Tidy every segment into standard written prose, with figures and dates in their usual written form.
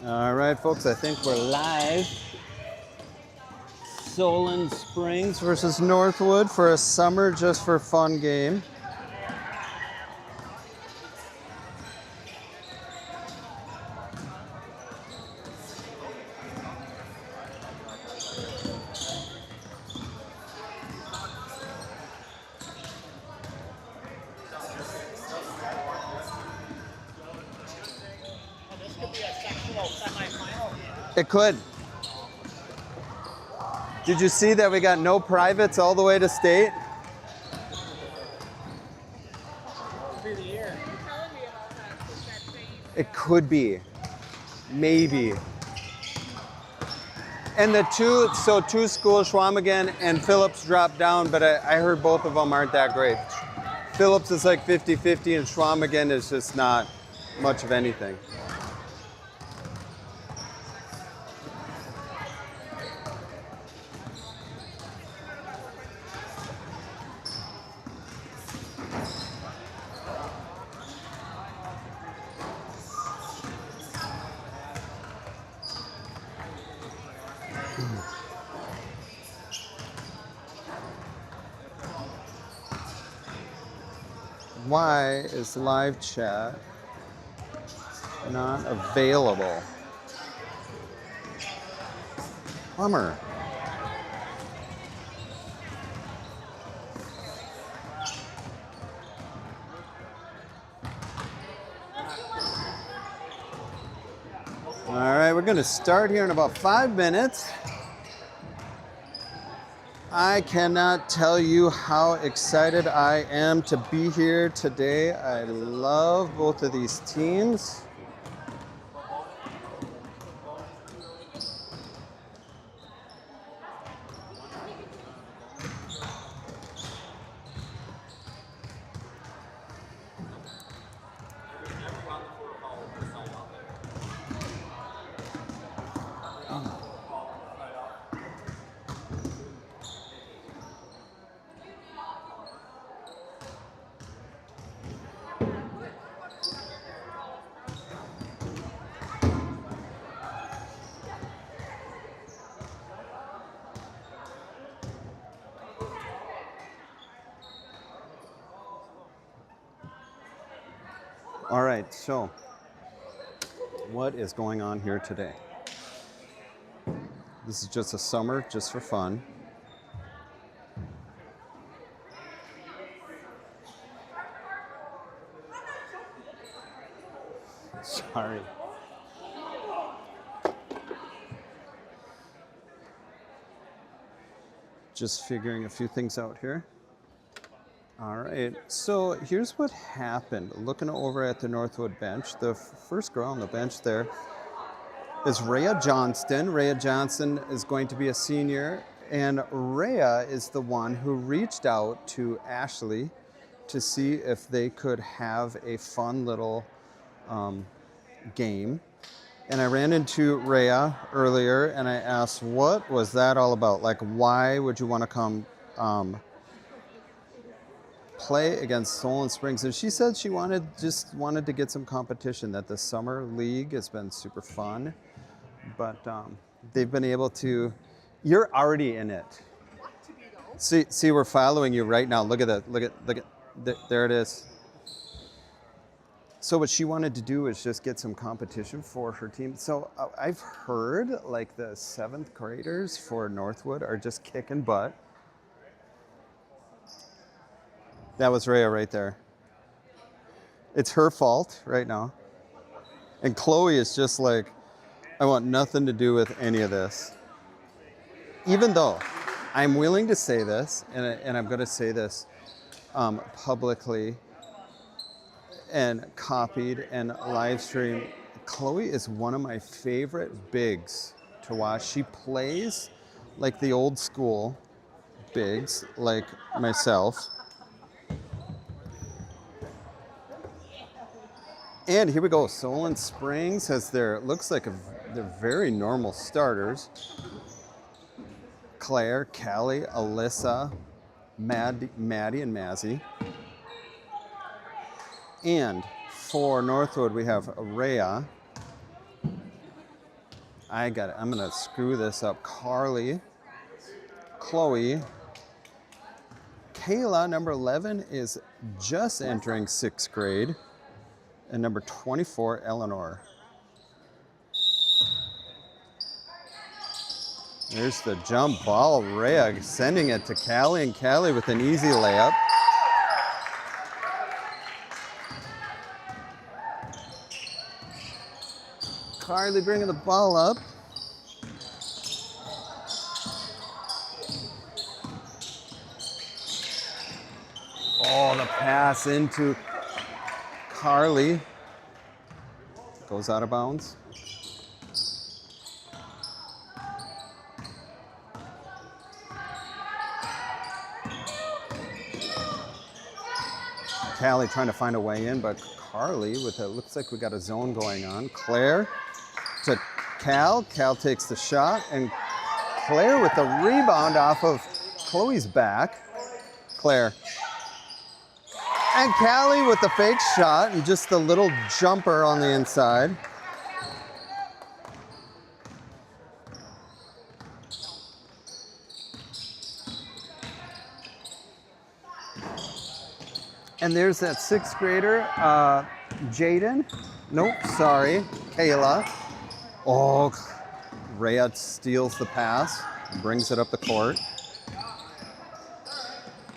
All right, folks, I think we're live. Solon Springs versus Northwood for a summer just for fun game. This could be a sectional semifinal. It could. Did you see that we got no privates all the way to state? Could be the year. It could be. Maybe. And the two schools, Schwamigan and Phillips, dropped down, but I heard both of them aren't that great. Phillips is like 50-50 and Schwamigan is just not much of anything. Why is live chat not available? Bummer. All right, we're going to start here in about 5 minutes. I cannot tell you how excited I am to be here today. I love both of these teams. All right, so what is going on here today? This is just a summer, just for fun. Sorry. Just figuring a few things out here. All right, so here's what happened. Looking over at the Northwood bench, the first girl on the bench there is Rhea Johnston. Rhea Johnston is going to be a senior, and Rhea is the one who reached out to Ashley to see if they could have a fun little game. And I ran into Rhea earlier, and I asked, what was that all about? Like, why would you want to come play against Solon Springs? And she said she just wanted to get some competition, that the summer league has been super fun, but they've been able to, you're already in it. See, we're following you right now. Look at that, look at, there it is. So what she wanted to do is just get some competition for her team. So I've heard like the 7th graders for Northwood are just kicking butt. That was Rhea right there. It's her fault right now. And Chloe is just like, I want nothing to do with any of this. Even though I'm willing to say this, and I'm going to say this publicly and copied and live streamed, Chloe is one of my favorite bigs to watch. She plays like the old school bigs, like myself. And here we go. Solon Springs has their, looks like they're very normal starters. Claire, Callie, Alyssa, Maddie, and Mazzy. And for Northwood, we have Rhea, I got it. I'm gonna screw this up. Carly, Chloe, Kayla, number 11, is just entering 6th grade. And number 24, Eleanor. There's the jump ball. Rhea sending it to Callie, and Callie with an easy layup. Carly bringing the ball up. Oh, the pass into Carly. Goes out of bounds. Callie trying to find a way in, but Carly with it, looks like we got a zone going on. Claire to Cal. Cal takes the shot, and Claire with the rebound off of Chloe's back. Claire. And Callie with the fake shot and just the little jumper on the inside. And there's that 6th grader, Jaden. Nope, sorry, Kayla. Oh, Rhea steals the pass, brings it up the court.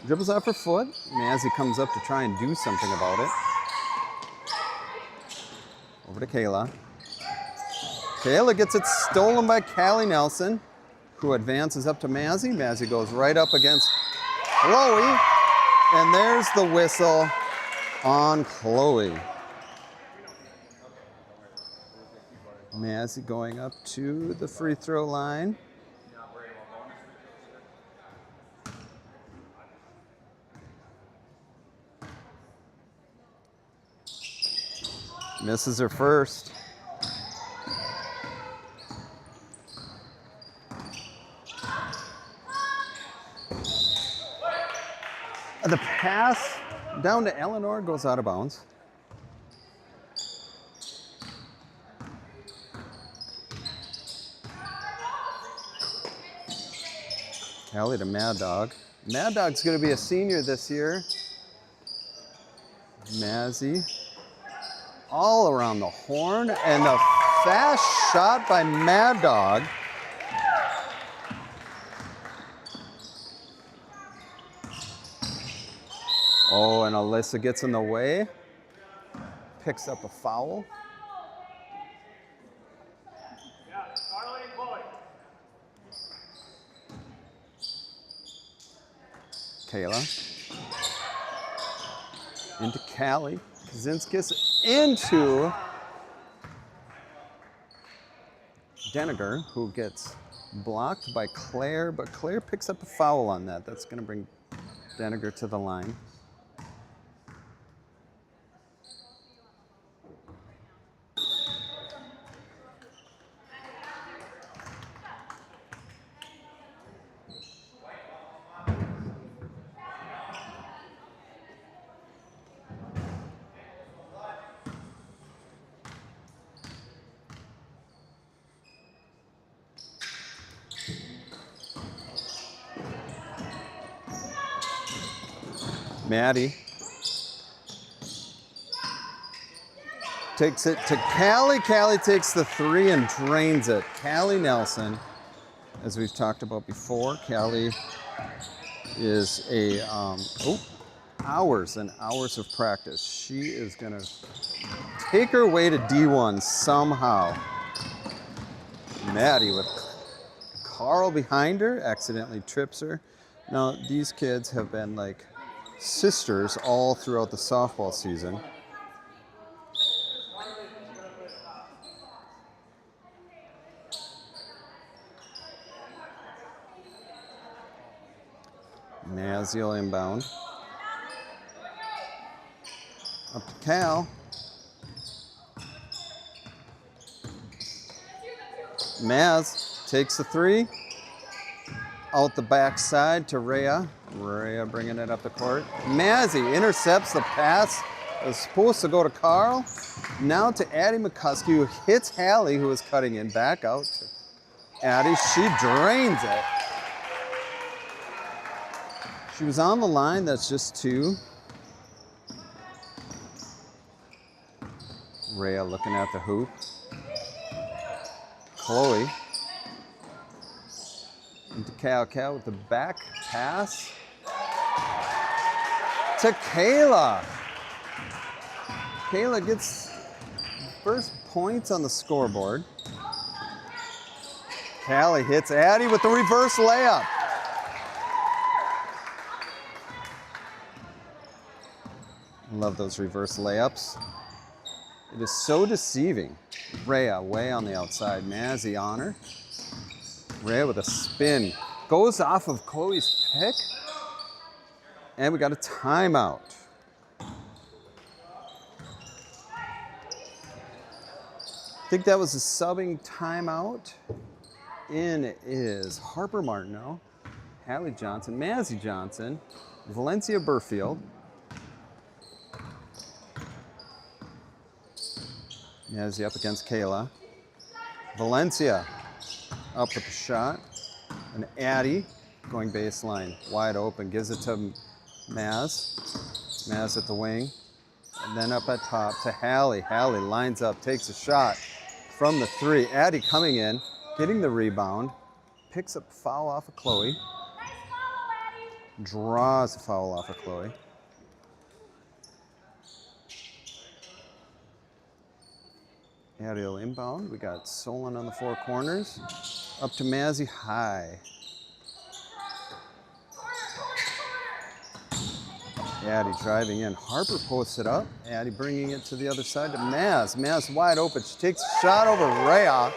Dribbles off her foot. Mazzy comes up to try and do something about it. Over to Kayla. Kayla gets it stolen by Callie Nelson, who advances up to Mazzy. Mazzy goes right up against Chloe. And there's the whistle on Chloe. Mazzy going up to the free throw line. Misses her first. The pass down to Eleanor goes out of bounds. Callie to Mad Dog. Mad Dog's going to be a senior this year. Mazzy all around the horn, and a fast shot by Mad Dog. Oh, and Alyssa gets in the way, picks up a foul. Kayla into Callie. Kazinskis into Deniger, who gets blocked by Claire, but Claire picks up a foul on that. That's going to bring Deniger to the line. Maddie takes it to Callie. Callie takes the 3 and drains it. Callie Nelson, as we've talked about before, Callie is a hours and hours of practice. She is gonna take her way to D1 somehow. Maddie with Carl behind her, accidentally trips her. Now these kids have been like sisters all throughout the softball season. Mazzy inbound. Up to Cal. Maz takes the 3. Out the backside to Rhea. Rhea bringing it up the court. Mazzy intercepts the pass It was supposed to go to Carl. Now to Addie McCuskey, who hits Hallie, who was cutting in. Back out to Addie. She drains it. She was on the line. That's just 2. Rhea looking at the hoop. Chloe into Cal with the back pass to Kayla. Kayla gets first points on the scoreboard. Callie hits Addie with the reverse layup. Love those reverse layups. It is so deceiving. Rhea way on the outside. Mazzy on her. Rhea with a spin. Goes off of Chloe's pick. And we got a timeout. I think that was a subbing timeout. In is Harper Martineau, Hallie Johnson, Mazzy Johnson, Valencia Burfield. Mazzy up against Kayla. Valencia up with the shot. And Addie going baseline, wide open, gives it to Maz. Maz at the wing. And then up at top to Hallie. Hallie lines up, takes a shot from the 3. Addie coming in, getting the rebound. Picks up a foul off of Chloe. Draws a foul off of Chloe. Addie will inbound. We got Solon on the 4 corners. Up to Mazzy high. Addie driving in. Harper posts it up. Addie bringing it to the other side to Maz. Maz wide open. She takes a shot over Rhea.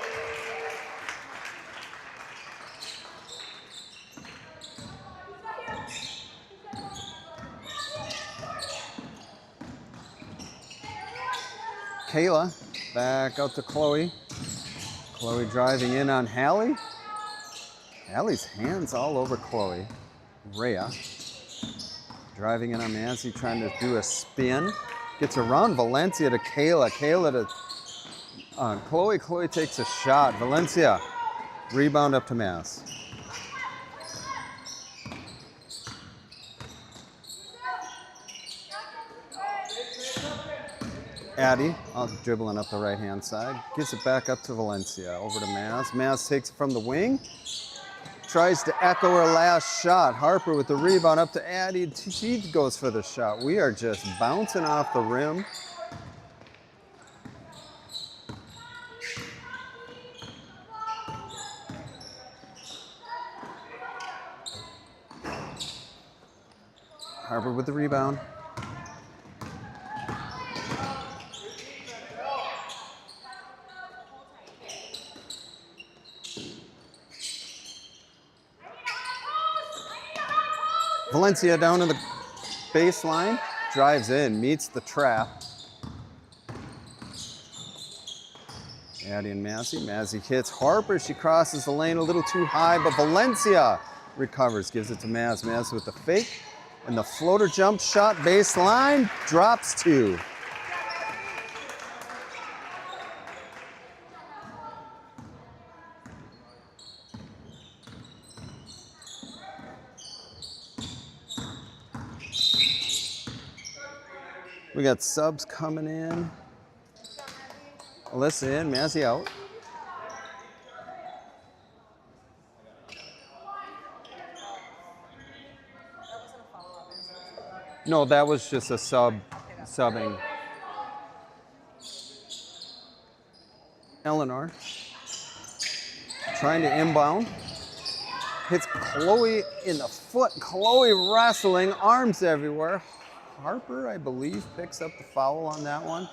Kayla back out to Chloe. Chloe driving in on Hallie. Hallie's hands all over Chloe. Rhea driving in on Mazzy, trying to do a spin. Gets around Valencia to Kayla. Kayla to Chloe. Chloe takes a shot. Valencia, rebound up to Maz. Addie, dribbling up the right-hand side. Gives it back up to Valencia. Over to Maz. Maz takes it from the wing. Tries to echo her last shot. Harper with the rebound up to Addie. She goes for the shot. We are just bouncing off the rim. Harper with the rebound. Valencia down in the baseline, drives in, meets the trap. Addie and Mazzy. Mazzy hits Harper. She crosses the lane a little too high, but Valencia recovers, gives it to Maz. Maz with the fake and the floater jump shot baseline, drops 2. We got subs coming in. Alyssa in, Mazzy out. No, that was just a subbing. Eleanor trying to inbound. Hits Chloe in the foot. Chloe wrestling, arms everywhere. Harper, I believe, picks up the foul on that one.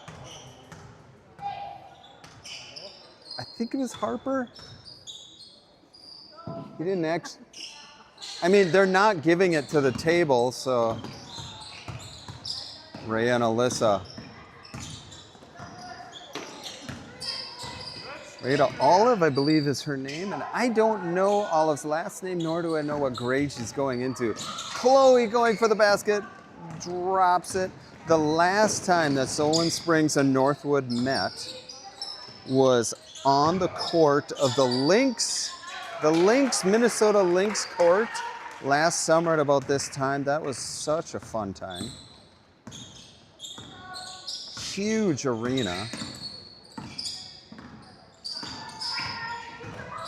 I think it was Harper. He didn't actually. I mean, they're not giving it to the table, so. Ray and Alyssa. Rita Olive, I believe, is her name, and I don't know Olive's last name, nor do I know what grade she's going into. Chloe going for the basket. Drops it. The last time that Solon Springs and Northwood met was on the court of the Minnesota Lynx court last summer at about this time. That was such a fun time. Huge arena.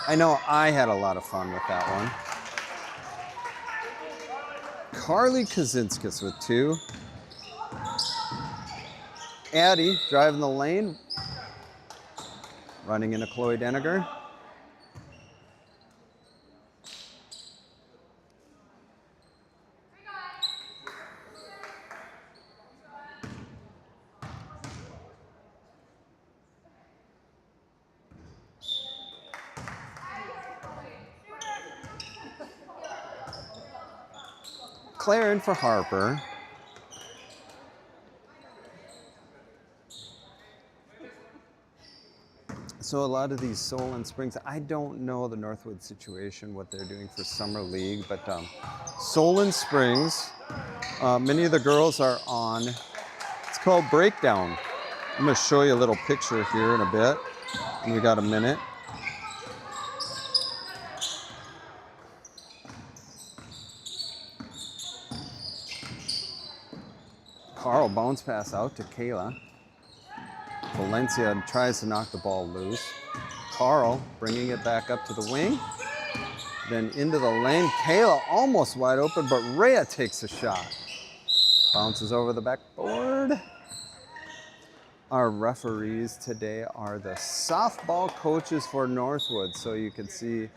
I know I had a lot of fun with that one. Carly Kazinskis with 2. Addie driving the lane, running into Chloe Deniger. Claire in for Harper. So a lot of these Solon Springs, I don't know the Northwood situation, what they're doing for Summer League, but Solon Springs, many of the girls are on, it's called Breakdown. I'm gonna show you a little picture here in a bit, and we got a minute. Carl bounce pass out to Kayla. Valencia tries to knock the ball loose. Carl bringing it back up to the wing. Then into the lane. Kayla almost wide open, but Rhea takes a shot. Bounces over the backboard. Our referees today are the softball coaches for Northwood. So you can see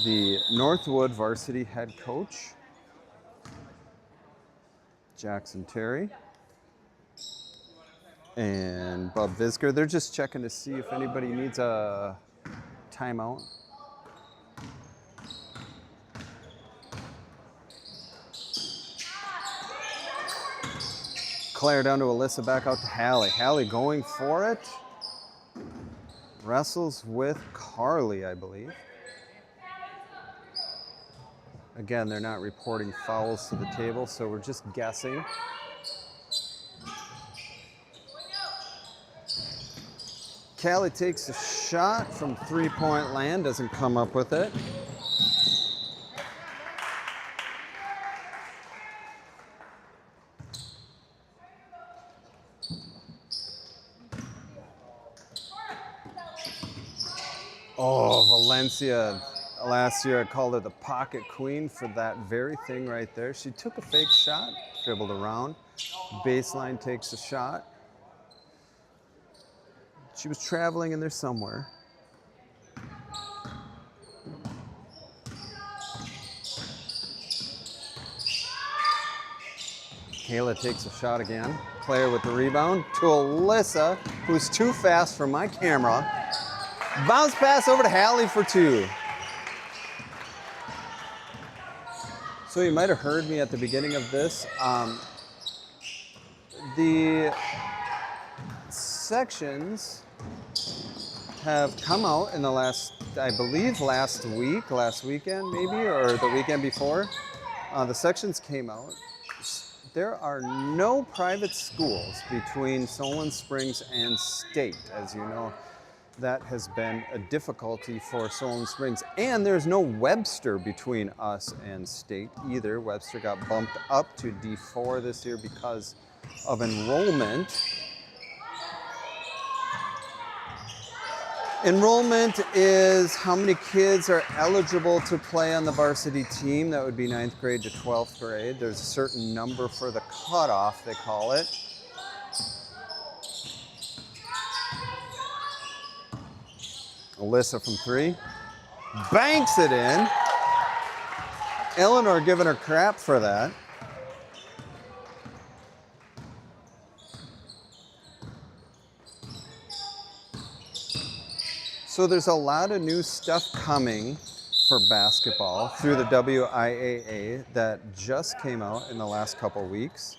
the Northwood varsity head coach, Jackson Terry, and Bub Visker. They're just checking to see if anybody needs a timeout. Claire down to Alyssa, back out to Hallie. Hallie going for it. Wrestles with Carly, I believe. Again, they're not reporting fouls to the table, so we're just guessing. Callie takes a shot from three-point land, doesn't come up with it. Oh, Valencia. Last year I called her the pocket queen for that very thing right there. She took a fake shot, dribbled around. Baseline takes a shot. She was traveling in there somewhere. Kayla takes a shot again. Claire with the rebound to Alyssa, who's too fast for my camera. Bounce pass over to Hallie for 2. So you might have heard me at the beginning of this. The sections have come out in the last, I believe last weekend maybe, or the weekend before. The sections came out. There are no private schools between Solon Springs and State, as you know. That has been a difficulty for Solon Springs. And there's no Webster between us and State either. Webster got bumped up to D4 this year because of enrollment. Enrollment is how many kids are eligible to play on the varsity team. That would be 9th grade to 12th grade. There's a certain number for the cutoff, they call it. Alyssa from 3. Banks it in. Eleanor giving her crap for that. So there's a lot of new stuff coming for basketball through the WIAA that just came out in the last couple weeks.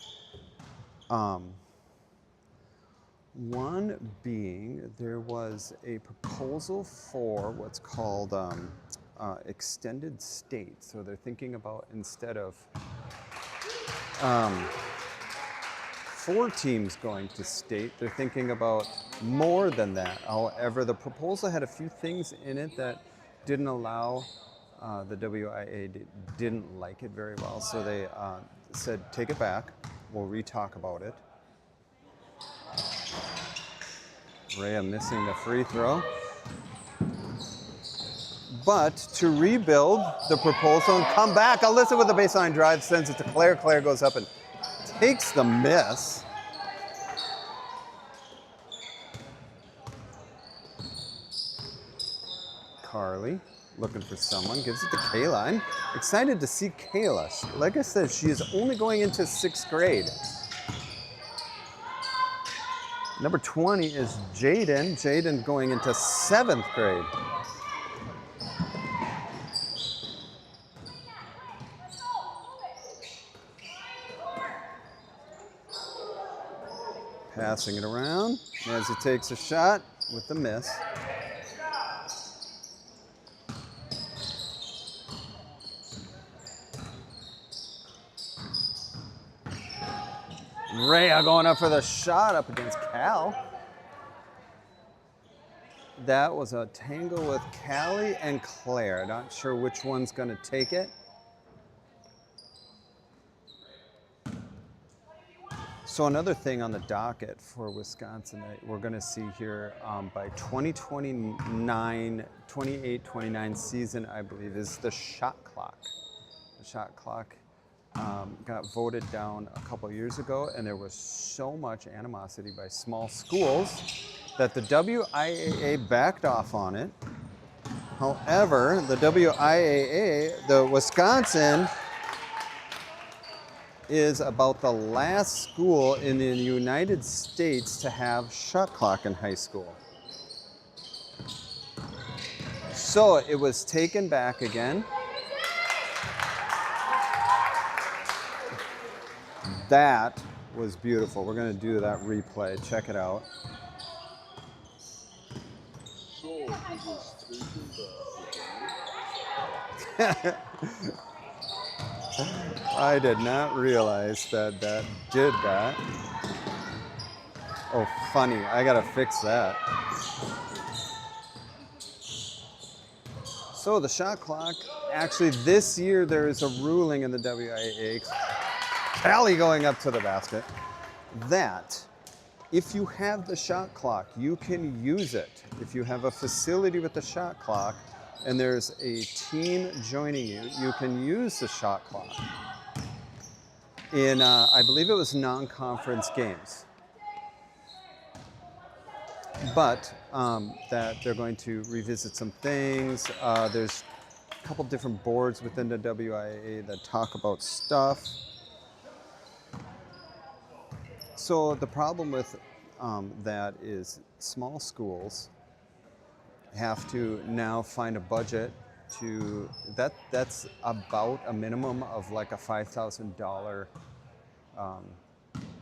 One being, there was a proposal for what's called extended state. So they're thinking about, instead of 4 teams going to state. They're thinking about more than that. However, the proposal had a few things in it that didn't allow, the WIA didn't like it very well. So they said, take it back. We'll re-talk about it. Rhea missing the free throw. But to rebuild the proposal and come back, Alyssa with the baseline drive sends it to Claire. Claire goes up and takes the miss. Carly looking for someone, gives it to Kayla. Excited to see Kayla. Like I said, she is only going into 6th grade. Number 20 is Jaden. Jaden going into 7th grade. Passing it around as he takes a shot with the miss. Rhea going up for the shot up against Cal. That was a tangle with Callie and Claire. Not sure which one's going to take it. So another thing on the docket for Wisconsin that we're going to see here by 2029, 28-29 season, I believe, is the shot clock. The shot clock got voted down a couple years ago, and there was so much animosity by small schools that the WIAA backed off on it. However, the WIAA, the Wisconsin, is about the last school in the United States to have shot clock in high school. So it was taken back again. That was beautiful. We're going to do that replay. Check it out. I did not realize that did that. Oh, funny. I got to fix that. So the shot clock, actually this year there is a ruling in the WIAA, Callie going up to the basket, that if you have the shot clock, you can use it. If you have a facility with the shot clock and there's a team joining you, you can use the shot clock in, I believe it was non-conference games. But that they're going to revisit some things. There's a couple different boards within the WIAA that talk about stuff. So the problem with that is small schools have to now find a budget to, that's about a minimum of like a $5,000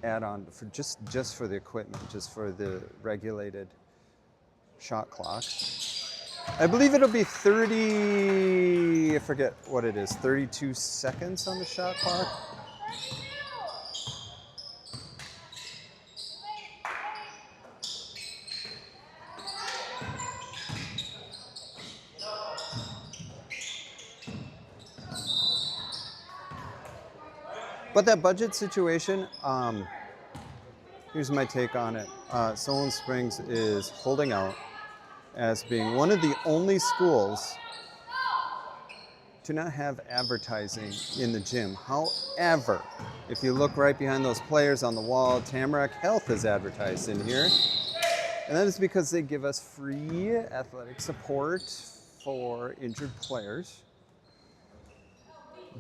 add-on for just for the equipment, just for the regulated shot clock. I believe it'll be 30, I forget what it is, 32 seconds on the shot clock. But that budget situation, here's my take on it. Solon Springs is holding out as being one of the only schools to not have advertising in the gym. However, if you look right behind those players on the wall, Tamarack Health is advertised in here. And that is because they give us free athletic support for injured players.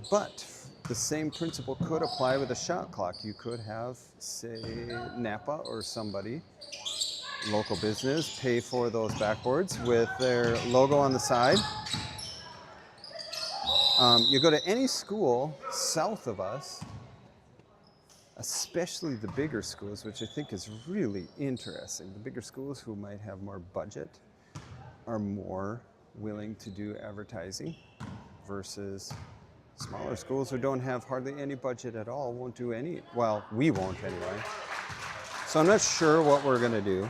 But the same principle could apply with a shot clock. You could have, say, Napa or somebody, local business, pay for those backboards with their logo on the side. You go to any school south of us, especially the bigger schools, which I think is really interesting. The bigger schools who might have more budget are more willing to do advertising versus smaller schools who don't have hardly any budget at all, won't do any, well, we won't anyway. So I'm not sure what we're gonna do.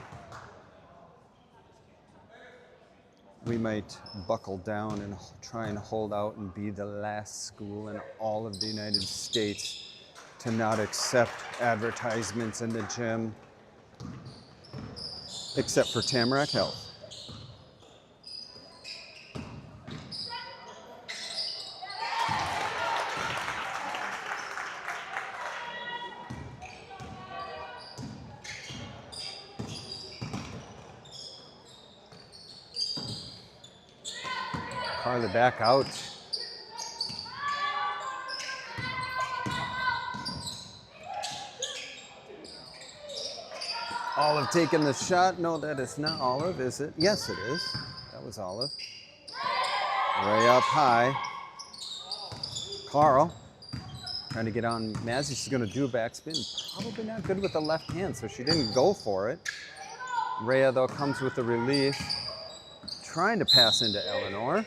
We might buckle down and try and hold out and be the last school in all of the United States to not accept advertisements in the gym, except for Tamarack Health. Farther back out. Olive taking the shot. No, that is not Olive, is it? Yes, it is. That was Olive. Way up high. Carl trying to get on Mazzy. She's going to do a backspin. Probably not good with the left hand, so she didn't go for it. Rhea, though, comes with the release. Trying to pass into Eleanor.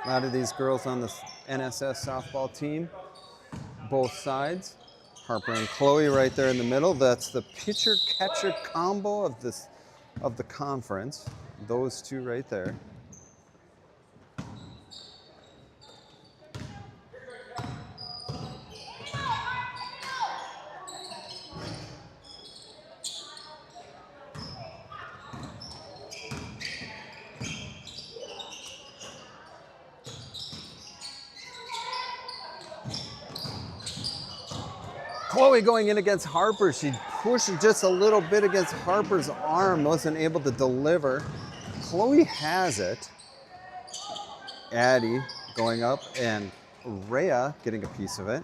A lot of these girls on the NSS softball team, both sides. Harper and Chloe right there in the middle. That's the pitcher-catcher combo of the conference. Those two right there. Chloe going in against Harper. She pushed just a little bit against Harper's arm, wasn't able to deliver. Chloe has it. Addie going up and Rhea getting a piece of it.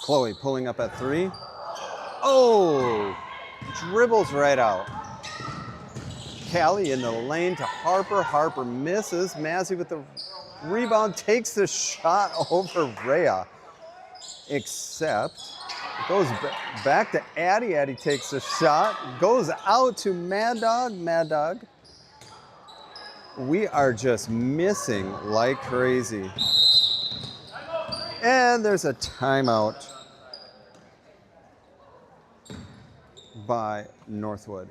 Chloe pulling up at 3. Oh, dribbles right out. Callie in the lane to Harper. Harper misses. Mazzy with the rebound, takes the shot over Rhea. Except it goes back to Addie. Addie takes the shot. Goes out to Mad Dog. Mad Dog. We are just missing like crazy. And there's a timeout by Northwood.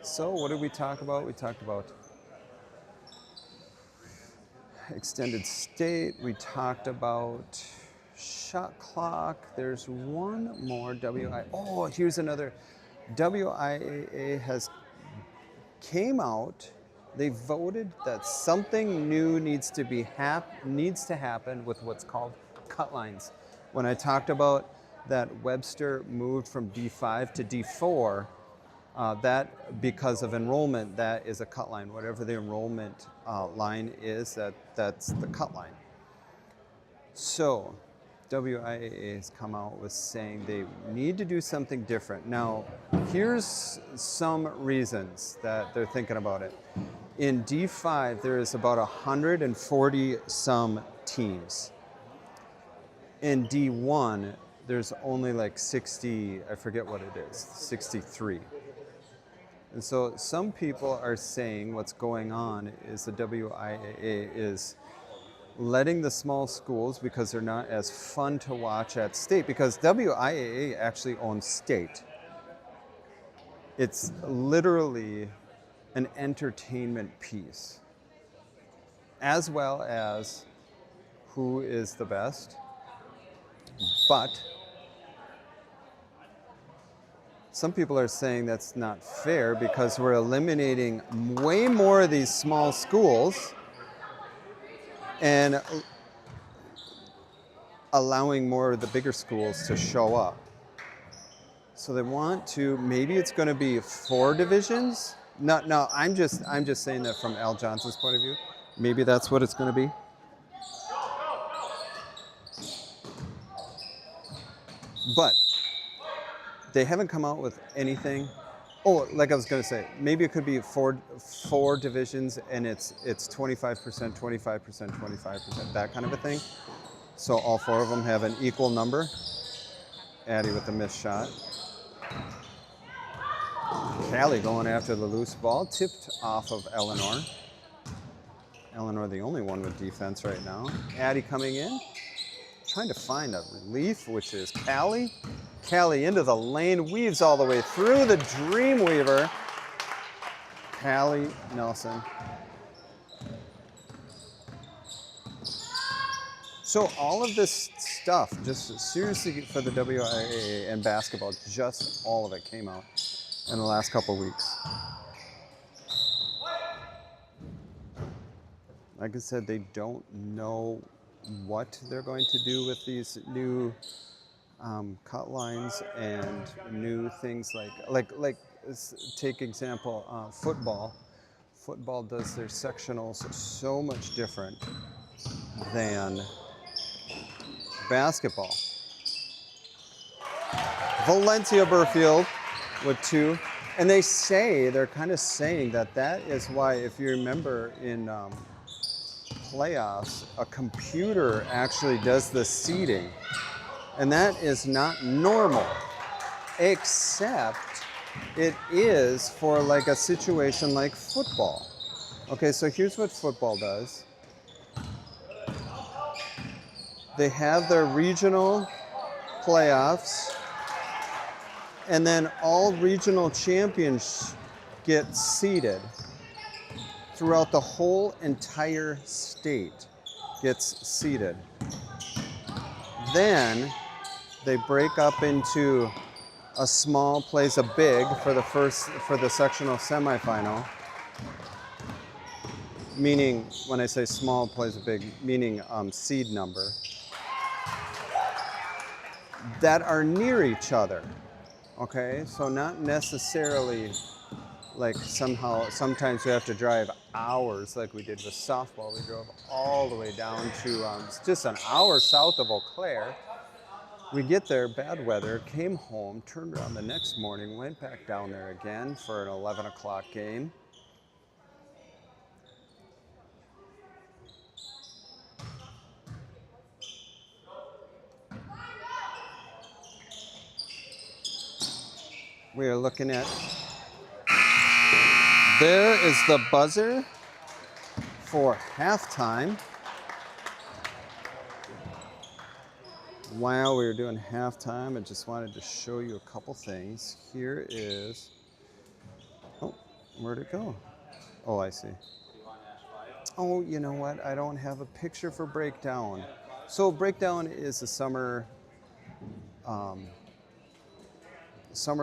So what did we talk about? We talked about extended state. We talked about shot clock. There's one more Oh, here's another. WIAA has came out. They voted that something new needs to happen with what's called cut lines. When I talked about that Webster moved from D5 to D4, that because of enrollment, that is a cut line. Whatever the enrollment line is, that's the cut line. So WIAA has come out with saying they need to do something different. Now, here's some reasons that they're thinking about it. In D5, there is about 140 some teams. In D1, there's only like 60, I forget what it is, 63. And so some people are saying what's going on is the WIAA is letting the small schools, because they're not as fun to watch at state, because WIAA actually owns state. It's literally an entertainment piece, as well as who is the best. But some people are saying that's not fair because we're eliminating way more of these small schools and allowing more of the bigger schools to show up. So they want to, maybe it's going to be 4 divisions. No, I'm just saying that from Al Johnson's point of view. Maybe that's what it's going to be. But they haven't come out with anything. Oh, like I was going to say, maybe it could be four divisions and it's 25%, 25%, 25%, that kind of a thing. So all 4 of them have an equal number. Addie with the missed shot. Callie going after the loose ball, tipped off of Eleanor. Eleanor, the only one with defense right now. Addie coming in, trying to find a relief, which is Callie. Callie into the lane, weaves all the way through the Dreamweaver. Callie Nelson. So all of this stuff, just seriously for the WIAA and basketball, just all of it came out in the last couple weeks. Like I said, they don't know what they're going to do with these new cut lines and new things like take example football. Football does their sectionals so much different than basketball. Valencia Burfield with 2. And they're kind of saying that is why, if you remember in playoffs, a computer actually does the seeding. And that is not normal, except it is for like a situation like football. Okay, so here's what football does. They have their regional playoffs, and then all regional champions get seeded throughout the whole entire state gets seeded. Then they break up into a small plays a big for the sectional semifinal. Meaning, when I say small plays a big, meaning seed number, that are near each other. Okay, so not necessarily like sometimes we have to drive hours like we did with softball. We drove all the way down to just an hour south of Eau Claire. We get there, bad weather, came home, turned around the next morning, went back down there again for an 11 o'clock game. We are looking at, there is the buzzer for halftime. While we were doing halftime, I just wanted to show you a couple things. Here is, oh, where'd it go? Oh, I see. Oh, you know what? I don't have a picture for Breakdown. So Breakdown is a summer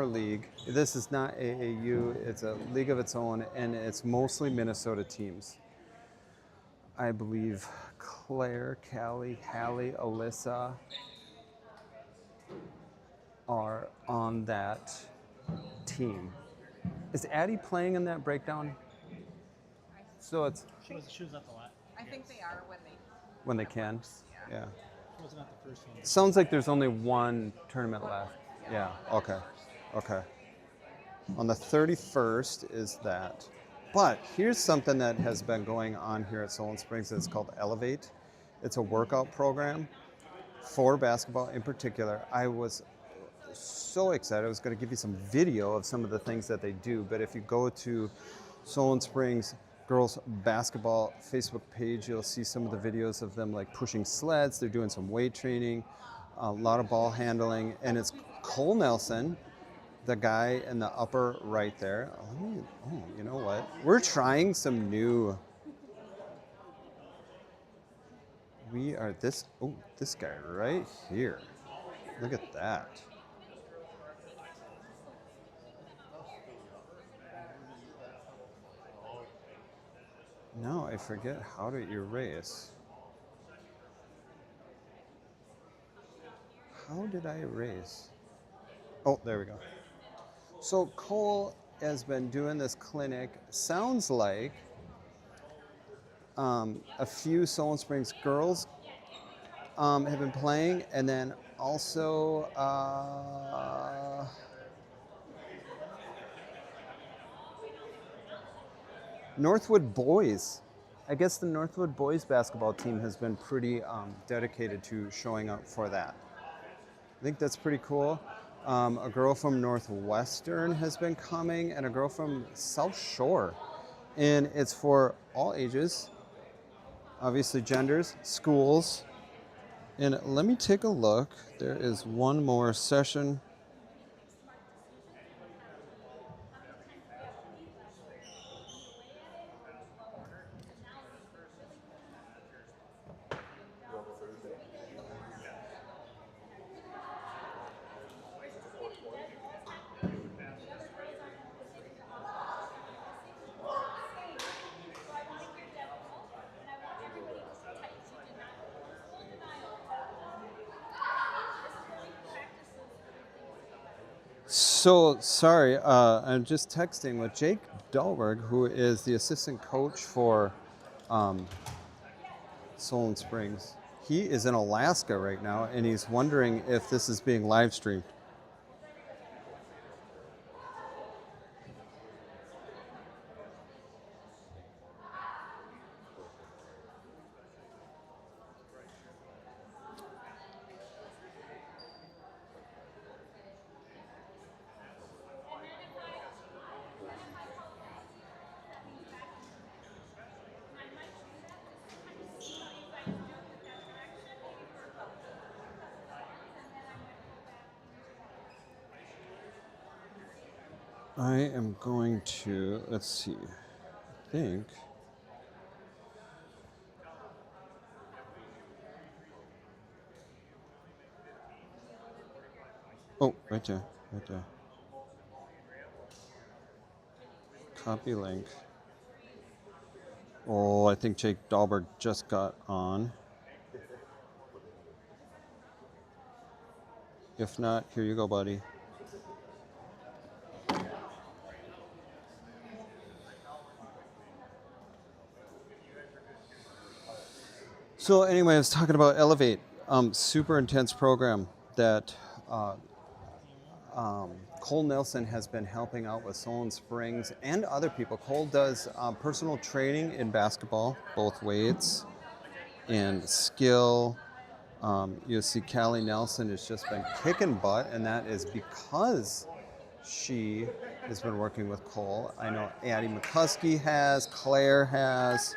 league. This is not AAU, it's a league of its own, and it's mostly Minnesota teams. I believe Claire, Callie, Hallie, Alyssa are on that team. Is Addie playing in that Breakdown? So it's She was at the last. I think they are when they can. Yeah. She wasn't at the first one. Sounds like there's only one tournament left. Yeah. Okay. Okay. On the 31st is that. But here's something that has been going on here at Solon Springs. It's called Elevate. It's a workout program for basketball in particular. I was so excited. I was going to give you some video of some of the things that they do. But if you go to Solon Springs girls basketball Facebook page, you'll see some of the videos of them like pushing sleds. They're doing some weight training, a lot of ball handling, and it's Cole Nelson, the guy in the upper right there. Oh, you know what? We're trying some new. We are this guy right here. Look at that. Now I forget how to erase. How did I erase? Oh, there we go. So Cole has been doing this clinic. Sounds like a few Solon Springs girls have been playing, and then also Northwood boys. I guess the Northwood boys basketball team has been pretty dedicated to showing up for that. I think that's pretty cool. A girl from Northwestern has been coming, and a girl from South Shore. And it's for all ages, obviously genders, schools. And let me take a look. There is one more session. So sorry, I'm just texting with Jake Dahlberg, who is the assistant coach for Solon Springs. He is in Alaska right now, and he's wondering if this is being live streamed. I am going to, let's see, I think. Oh, right there, right there. Copy link. Oh, I think Jake Dahlberg just got on. If not, here you go, buddy. So anyway, I was talking about Elevate, super intense program that Cole Nelson has been helping out with Solon Springs and other people. Cole does personal training in basketball, both weights and skill. You see Callie Nelson has just been kicking butt, and that is because she has been working with Cole. I know Addie McCuskey has, Claire has.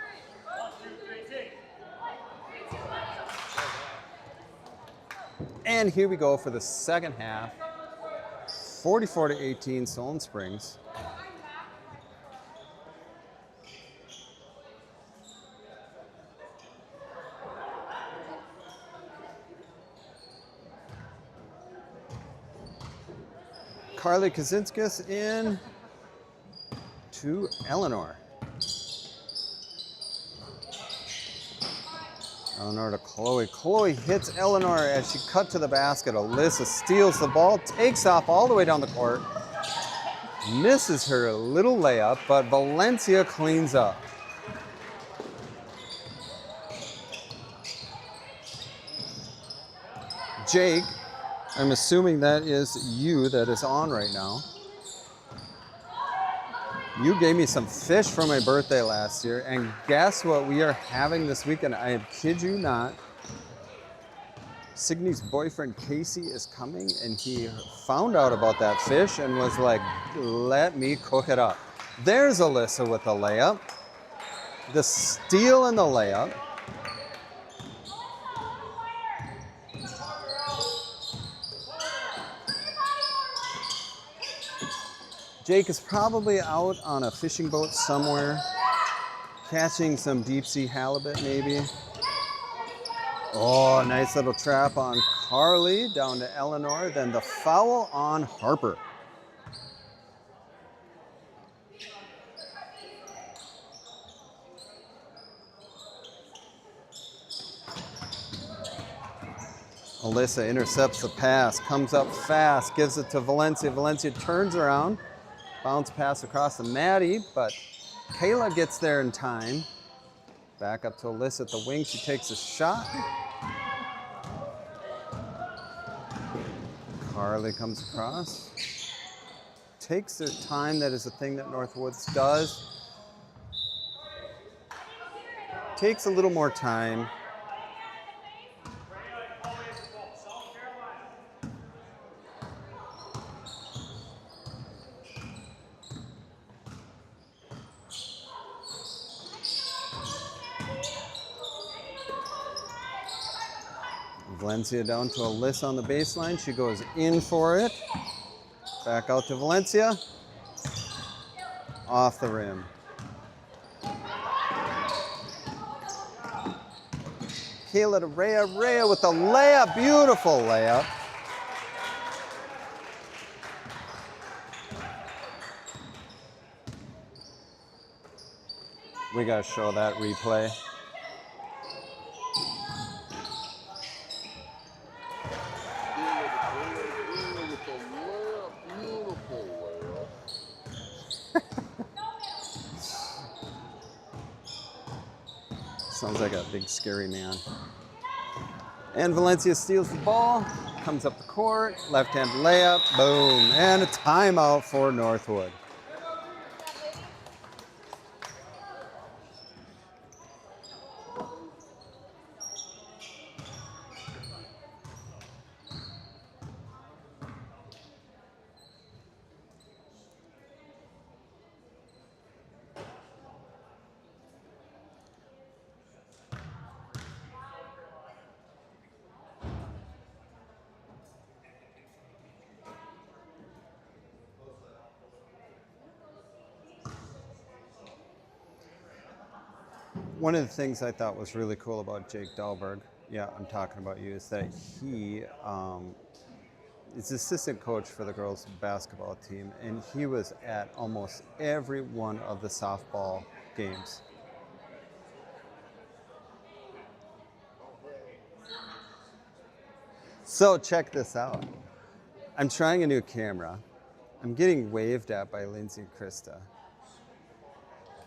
And here we go for the second half. 44-18, Solon Springs. Carly Kaczynskis in to Eleanor. Eleanor to Chloe. Chloe hits Eleanor as she cut to the basket. Alyssa steals the ball, takes off all the way down the court. Misses her little layup, but Valencia cleans up. Jake, I'm assuming that is you that is on right now. You gave me some fish for my birthday last year, and guess what we are having this weekend? I kid you not. Signy's boyfriend Casey is coming, and he found out about that fish and was like, let me cook it up. There's Alyssa with the layup. The steal and the layup. Jake is probably out on a fishing boat somewhere, catching some deep sea halibut maybe. Oh, nice little trap on Carly, down to Eleanor, then the foul on Harper. Alyssa intercepts the pass, comes up fast, gives it to Valencia. Valencia turns around. Bounce pass across to Maddie, but Kayla gets there in time. Back up to Alyssa at the wing. She takes a shot. Carly comes across. Takes their time. That is a thing that Northwood does. Takes a little more time. Valencia down to Alyssa on the baseline. She goes in for it. Back out to Valencia. Off the rim. Kayla to Rhea. Rhea with the layup. Beautiful layup. We got to show that replay. Sounds like a big scary man. And Valencia steals the ball, comes up the court, left-hand layup, boom, and a timeout for Northwood. One of the things I thought was really cool about Jake Dahlberg, yeah, I'm talking about you, is that he is assistant coach for the girls basketball team, and he was at almost every one of the softball games. So check this out. I'm trying a new camera. I'm getting waved at by Lindsay and Krista.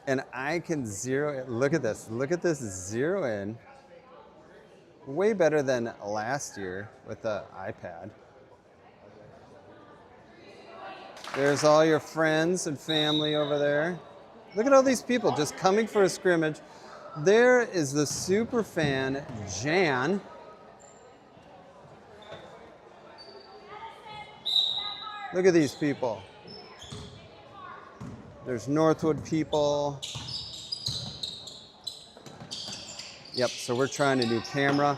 And I can zero in. Look at this zero in. Way better than last year with the iPad. There's all your friends and family over there. Look at all these people just coming for a scrimmage. There is the super fan, Jan. Look at these people. There's Northwood people. Yep, so we're trying a new camera.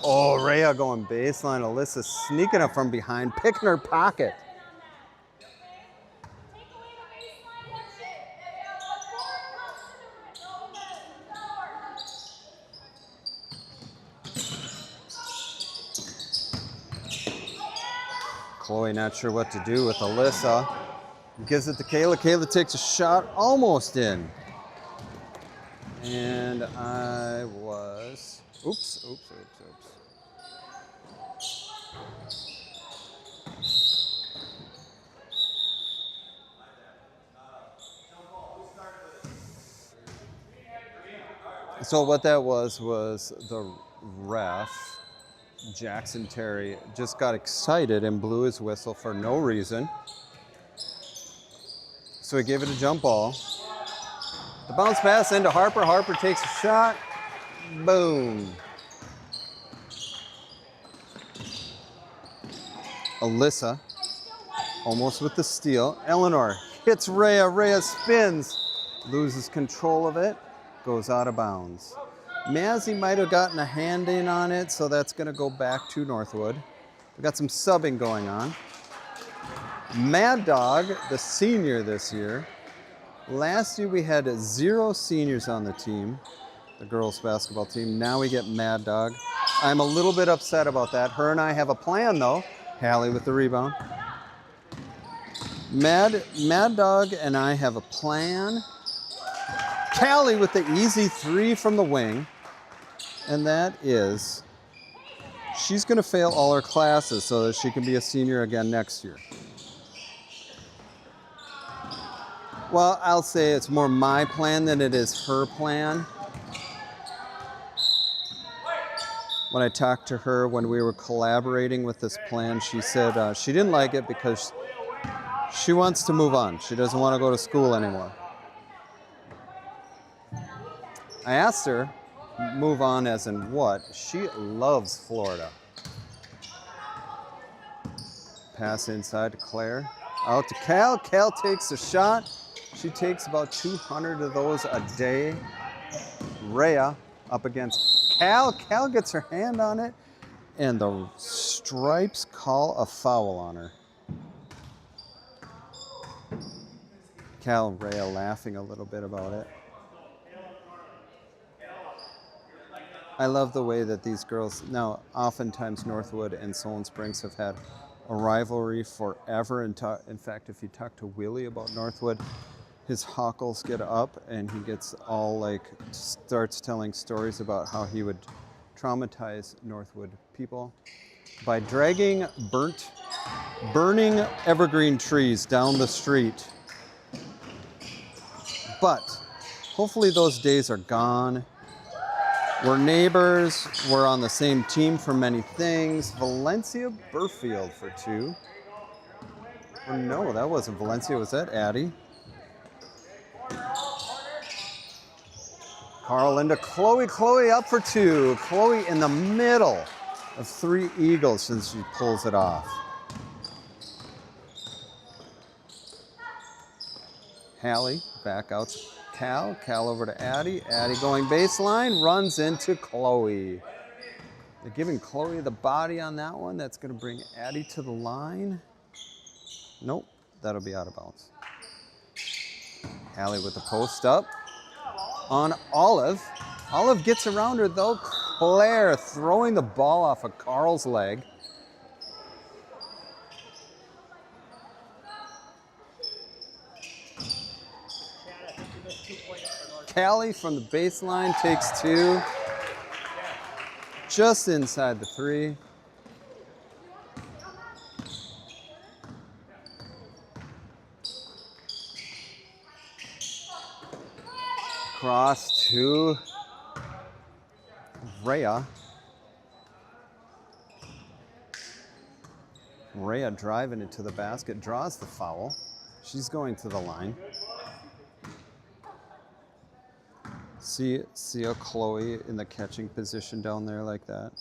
Oh, Rhea going baseline. Alyssa sneaking up from behind, picking her pocket. Chloe not sure what to do with Alyssa. Gives it to Kayla. Kayla takes a shot, almost in. And I was, oops. So what that was the ref, Jackson Terry, just got excited and blew his whistle for no reason. So he gave it a jump ball. The bounce pass into Harper. Harper takes a shot. Boom. Alyssa, almost with the steal. Eleanor hits Rhea. Rhea spins, loses control of it, goes out of bounds. Mazzy might have gotten a hand in on it, so that's going to go back to Northwood. We've got some subbing going on. Mad Dog, the senior this year. Last year we had 0 seniors on the team, the girls basketball team. Now we get Mad Dog. I'm a little bit upset about that. Her and I have a plan though. Hallie with the rebound. Mad Dog and I have a plan. Callie with the easy 3 from the wing. And that is, she's going to fail all her classes so that she can be a senior again next year. Well, I'll say it's more my plan than it is her plan. When I talked to her when we were collaborating with this plan, she said she didn't like it because she wants to move on. She doesn't want to go to school anymore. I asked her, move on as in what? She loves Florida. Pass inside to Claire. Out to Cal. Cal takes a shot. She takes about 200 of those a day. Rhea up against Cal. Cal gets her hand on it, and the stripes call a foul on her. Cal and Rhea laughing a little bit about it. I love the way that these girls, now oftentimes Northwood and Solon Springs have had a rivalry forever. In fact, if you talk to Willie about Northwood, his hockles get up and he gets all like, starts telling stories about how he would traumatize Northwood people by dragging burning evergreen trees down the street. But hopefully those days are gone. We're neighbors. We're on the same team for many things. Valencia Burfield for 2. Oh, no, that wasn't Valencia. Was that Addie? Carl into Chloe. Chloe up for 2. Chloe in the middle of 3 eagles since she pulls it off. Hallie back out to Cal. Cal over to Addie. Addie going baseline, runs into Chloe. They're giving Chloe the body on that one. That's going to bring Addie to the line. Nope, that'll be out of bounds. Hallie with the post up on Olive. Olive gets around her though. Claire throwing the ball off of Carl's leg. Callie from the baseline takes 2. Just inside the 3. Cross to Rhea. Rhea driving it to the basket, draws the foul. She's going to the line. See a Chloe in the catching position down there like that.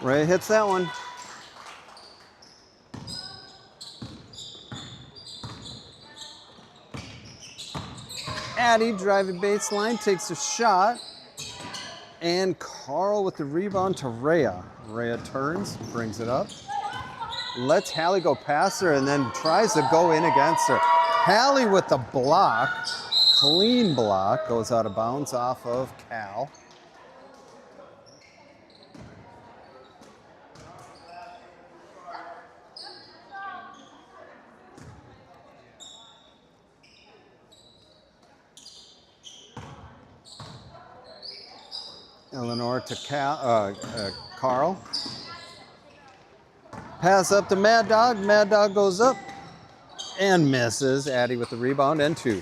Ray hits that one. Addie driving baseline, takes a shot. And Carl with the rebound to Rhea. Rhea turns, brings it up. Lets Hallie go past her and then tries to go in against her. Hallie with the block, clean block, goes out of bounds off of Cal. Eleanor to Carl. Pass up to Mad Dog. Mad Dog goes up and misses. Addie with the rebound and 2.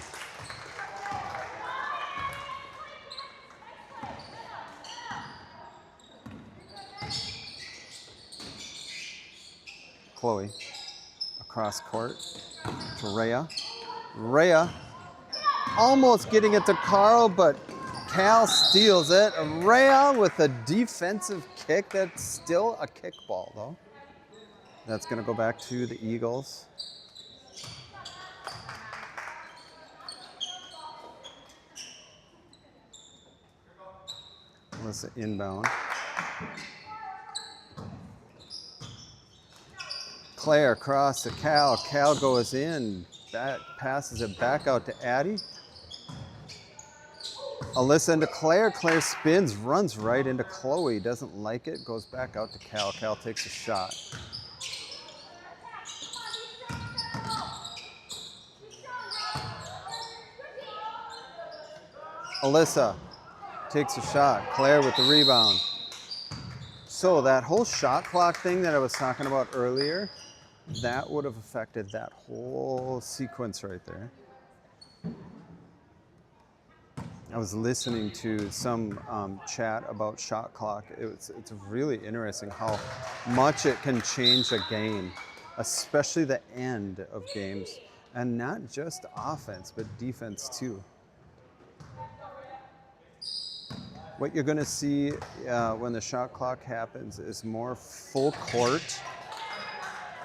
Chloe across court to Rhea. Rhea almost getting it to Carl, but Cal steals it. Rhea with a defensive kick. That's still a kickball, though. That's going to go back to the Eagles. Alyssa inbound. Claire across to Cal. Cal goes in. Passes it back out to Addie. Alyssa into Claire. Claire spins, runs right into Chloe. Doesn't like it. Goes back out to Cal. Cal takes a shot. Alyssa takes a shot. Claire with the rebound. So that whole shot clock thing that I was talking about earlier, that would have affected that whole sequence right there. I was listening to some chat about shot clock. It's really interesting how much it can change a game, especially the end of games. And not just offense, but defense too. What you're going to see when the shot clock happens is more full court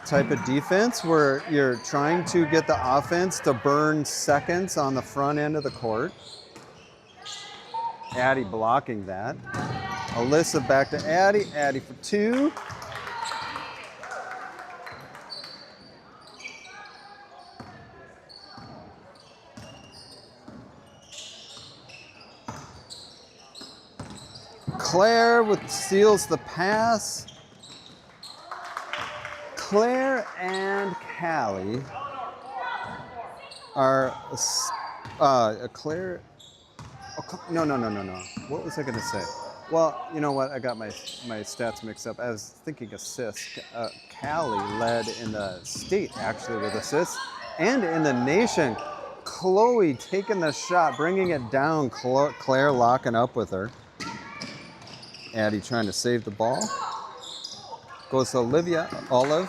type of defense where you're trying to get the offense to burn seconds on the front end of the court. Addie blocking that. Alyssa back to Addie. Addie for two. Claire steals the pass. Claire and Callie are Claire. No. What was I going to say? Well, you know what? I got my stats mixed up. I was thinking assists. Callie led in the state actually with assists, and in the nation. Chloe taking the shot, bringing it down. Claire locking up with her. Addie trying to save the ball. Goes to Olivia. Olive.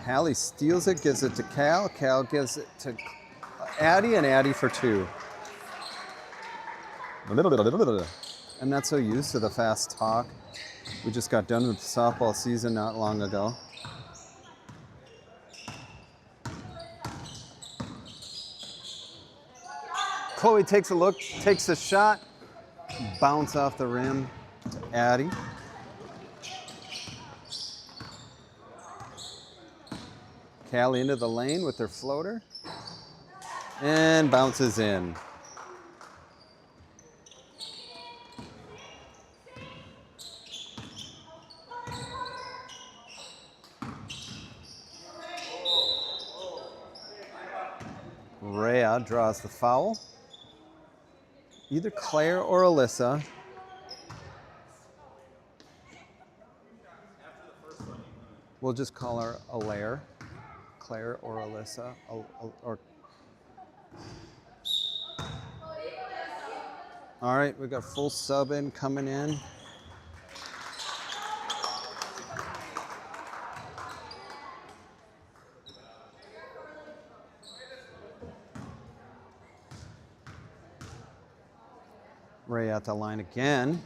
Hallie steals it, gives it to Cal. Cal gives it to Addie, and Addie for two. I'm not so used to the fast talk. We just got done with the softball season not long ago. Chloe takes a look, takes a shot, bounce off the rim to Addie. Callie into the lane with her floater and bounces in. Rhea draws the foul. Either Claire or Alyssa. We'll just call her Alaire. Claire or Alyssa. All right, we got full sub in coming in. Ray at the line again.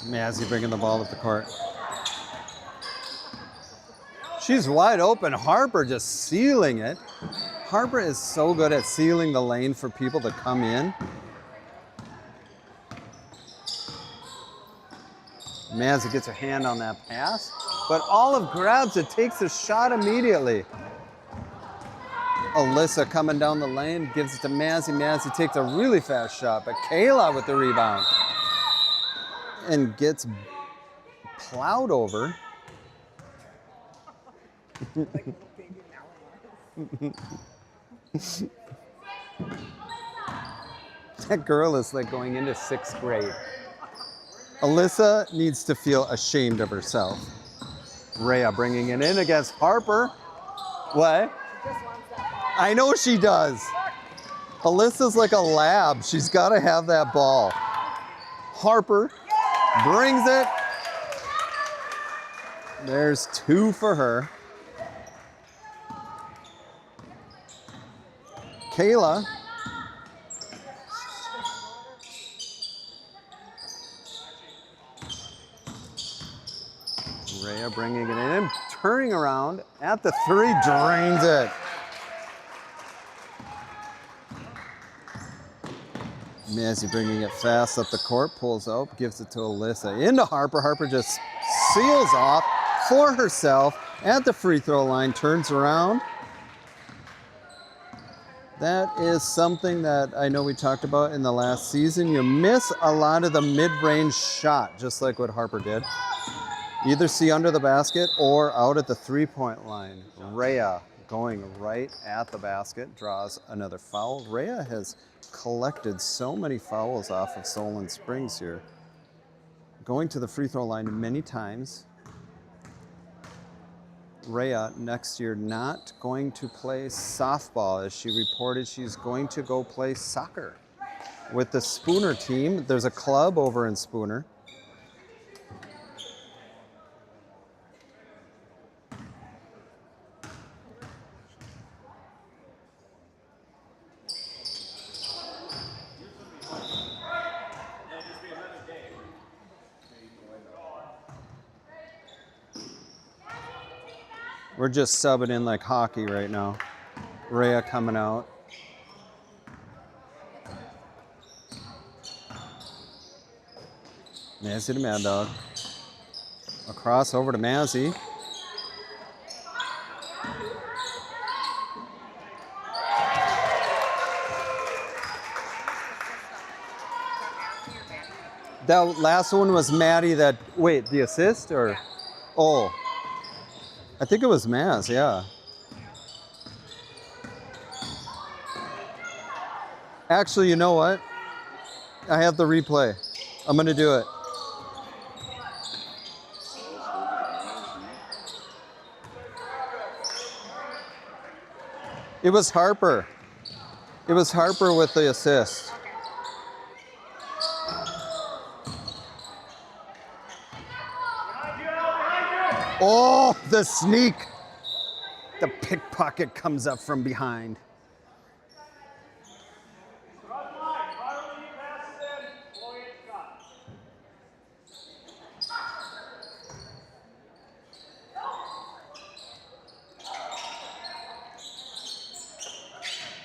Mazzy bringing the ball up the court. She's wide open. Harper just sealing it. Harper is so good at sealing the lane for people to come in. Mazzy gets her hand on that pass, but Olive grabs it, takes a shot immediately. Alyssa coming down the lane, gives it to Mazzy. Mazzy takes a really fast shot, but Kayla with the rebound. And gets plowed over. That girl is like going into 6th grade. Alyssa needs to feel ashamed of herself. Rhea bringing it in against Harper. What? I know she does. Alyssa's like a lab. She's got to have that ball. Harper brings it. There's 2 for her. Kayla. Rhea bringing it in, turning around at the 3, drains it. Mazzy bringing it fast up the court, pulls out, gives it to Alyssa. Into Harper. Harper just seals off for herself at the free throw line, turns around. That is something that I know we talked about in the last season. You miss a lot of the mid-range shot, just like what Harper did. Either see under the basket or out at the three-point line. Rhea going right at the basket, draws another foul. Rhea has collected so many fouls off of Solon Springs here. Going to the free throw line many times. Rhea next year not going to play softball, as she reported she's going to go play soccer with the Spooner team. There's a club over in Spooner. We're just subbing in like hockey right now. Rhea coming out. Mazzy to Mad Dog. Across over to Mazzy. That last one was Maddie that, wait, the assist or? Oh, I think it was Maz, yeah. Actually, you know what? I have the replay. I'm gonna do it. It was Harper. It was Harper with the assist. Oh, the sneak. The pickpocket comes up from behind.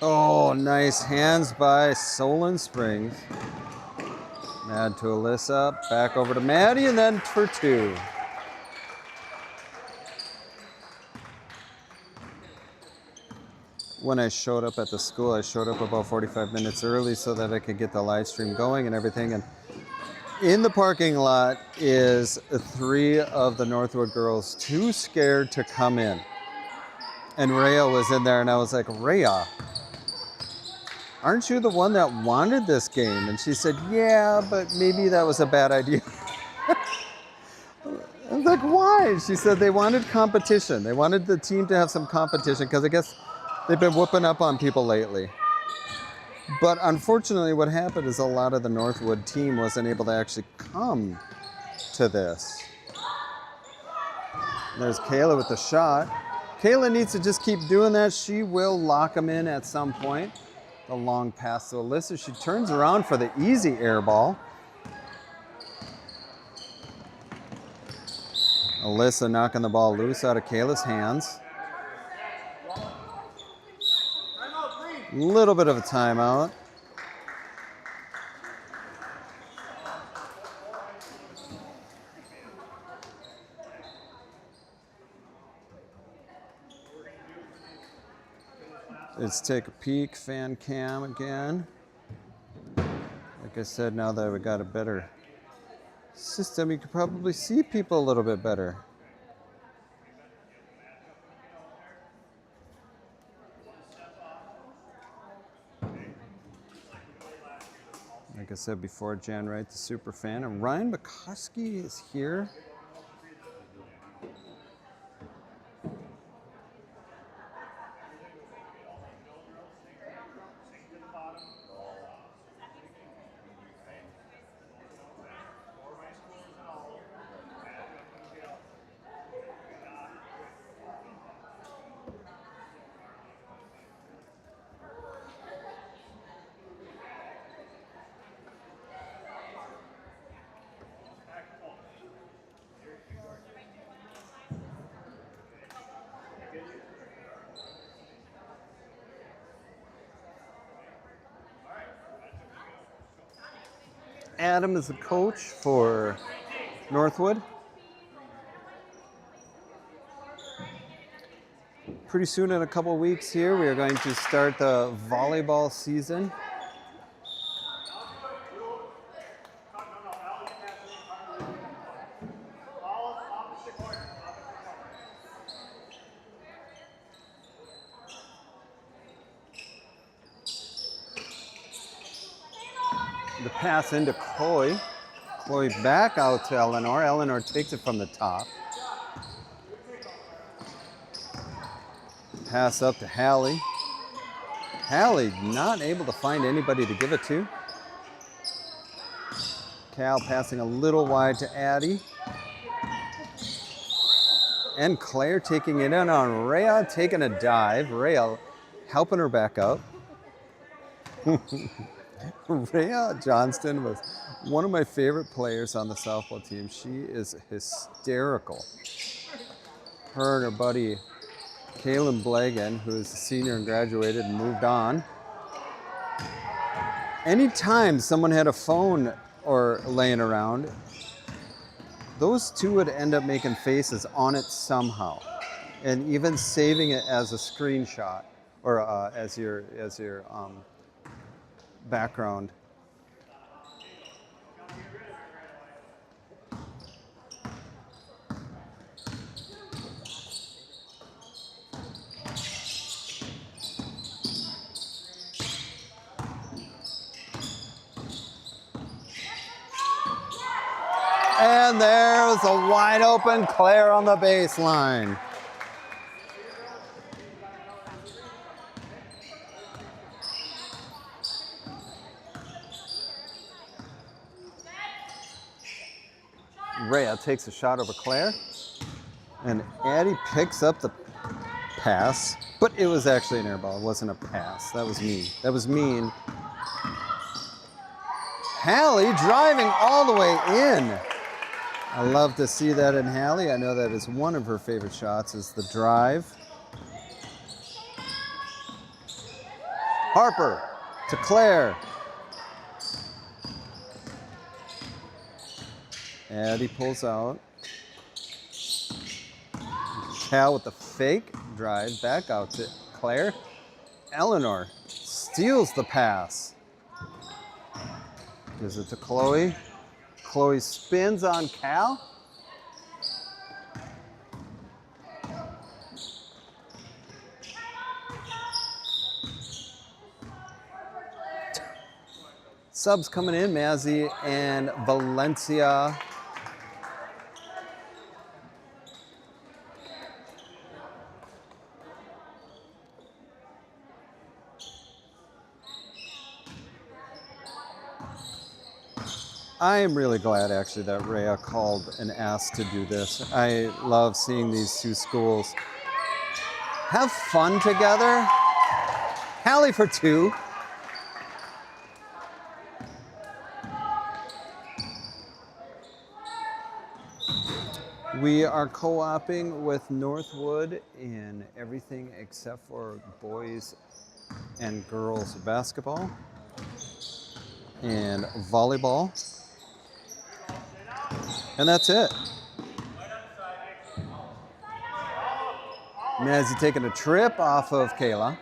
Oh, nice hands by Solon Springs. Mad to Alyssa, back over to Maddie, and then for two. When I showed up at the school, I showed up about 45 minutes early so that I could get the live stream going and everything. And in the parking lot is three of the Northwood girls, too scared to come in. And Rhea was in there, and I was like, Rhea, aren't you the one that wanted this game? And she said, yeah, but maybe that was a bad idea. I was like, why? She said they wanted competition. They wanted the team to have some competition because I guess they've been whooping up on people lately. But unfortunately, what happened is a lot of the Northwood team wasn't able to actually come to this. There's Kayla with the shot. Kayla needs to just keep doing that. She will lock them in at some point. The long pass to Alyssa. She turns around for the easy air ball. Alyssa knocking the ball loose out of Kayla's hands. A little bit of a timeout. Let's take a peek, fan cam again. Like I said, now that we got a better system, you could probably see people a little bit better. Like I said before, Jan Wright, the super fan, and Ryan Bukowski is here. Adam is the coach for Northwood. Pretty soon, in a couple weeks here, we are going to start the volleyball season. The pass into Chloe. Chloe back out to Eleanor. Eleanor takes it from the top. Pass up to Hallie. Hallie not able to find anybody to give it to. Cal passing a little wide to Addie. And Claire taking it in on Rhea, taking a dive. Rhea helping her back up. Rhea Johnston was one of my favorite players on the softball team. She is hysterical. Her and her buddy Kaylin Blagan, who's a senior and graduated and moved on. Anytime someone had a phone or laying around, those two would end up making faces on it somehow, and even saving it as a screenshot or as your background. And there's a wide open Claire on the baseline. Rhea takes a shot over Claire, and Addie picks up the pass, but it was actually an air ball. It wasn't a pass. That was mean. That was mean. Hallie driving all the way in. I love to see that in Hallie. I know that is one of her favorite shots, is the drive. Harper to Claire. Addie pulls out. Cal with the fake drive back out to Claire. Eleanor steals the pass. Gives it to Chloe. Chloe spins on Cal. Subs coming in, Mazzy and Valencia. I am really glad actually that Rhea called and asked to do this. I love seeing these two schools have fun together. Hallie for two. We are co-oping with Northwood in everything except for boys and girls basketball and volleyball. And that's it. Mazzy taking a trip off of Kayla.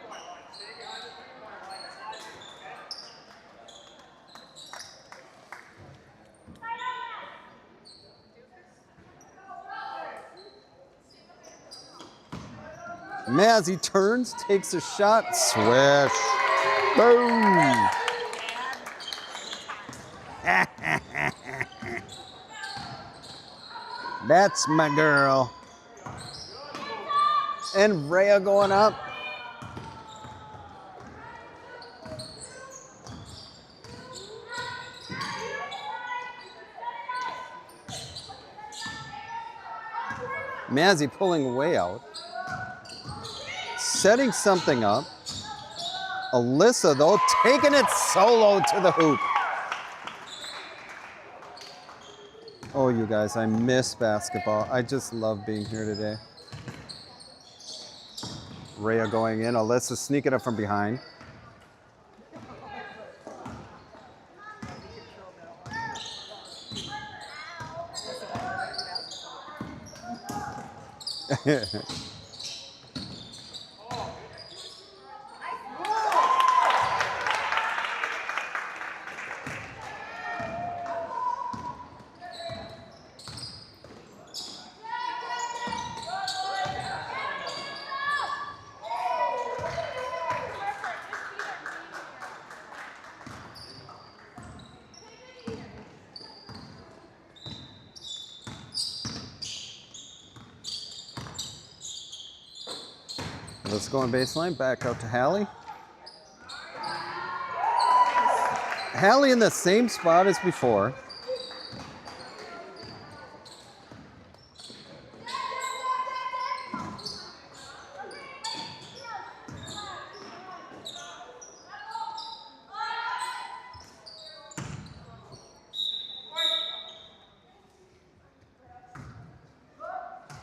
Mazzy turns, takes a shot, swish. Boom! That's my girl. And Rhea going up. Mazzy pulling way out. Setting something up. Alyssa, though, taking it solo to the hoop. Oh, you guys, I miss basketball. I just love being here today. Rhea going in. Alyssa sneaking up from behind. Let's go on baseline, back out to Hallie. Hallie in the same spot as before.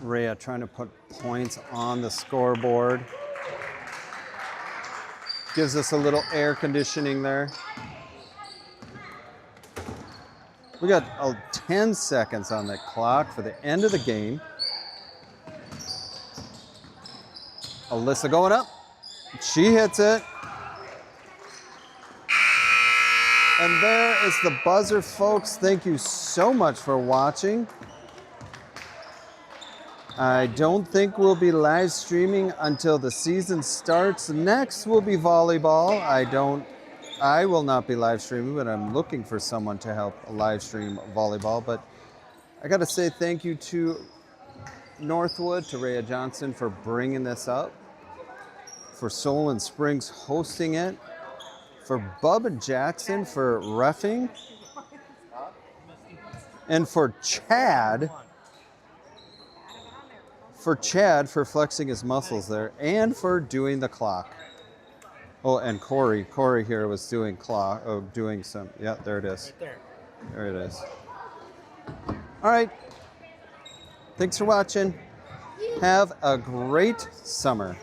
Rhea trying to put points on the scoreboard. Gives us a little air conditioning there. We got 10 seconds on the clock for the end of the game. Alyssa going up. She hits it. And there is the buzzer, folks. Thank you so much for watching. I don't think we'll be live streaming until the season starts. Next will be volleyball. I will not be live streaming, but I'm looking for someone to help live stream volleyball. But I got to say thank you to Northwood, to Rhea Johnson for bringing this up, for Solon Springs hosting it, for Bubba Jackson for reffing, and for Chad for flexing his muscles there, and for doing the clock. Oh, and Corey here was doing doing some, yeah, there it is. Right there. There it is. All right. Thanks for watching. Have a great summer.